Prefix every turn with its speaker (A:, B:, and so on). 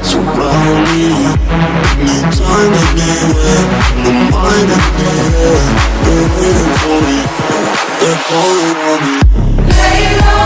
A: Surround me, anytime, anywhere. The mind and the air, they're waiting for me. They're calling on me. Lay low.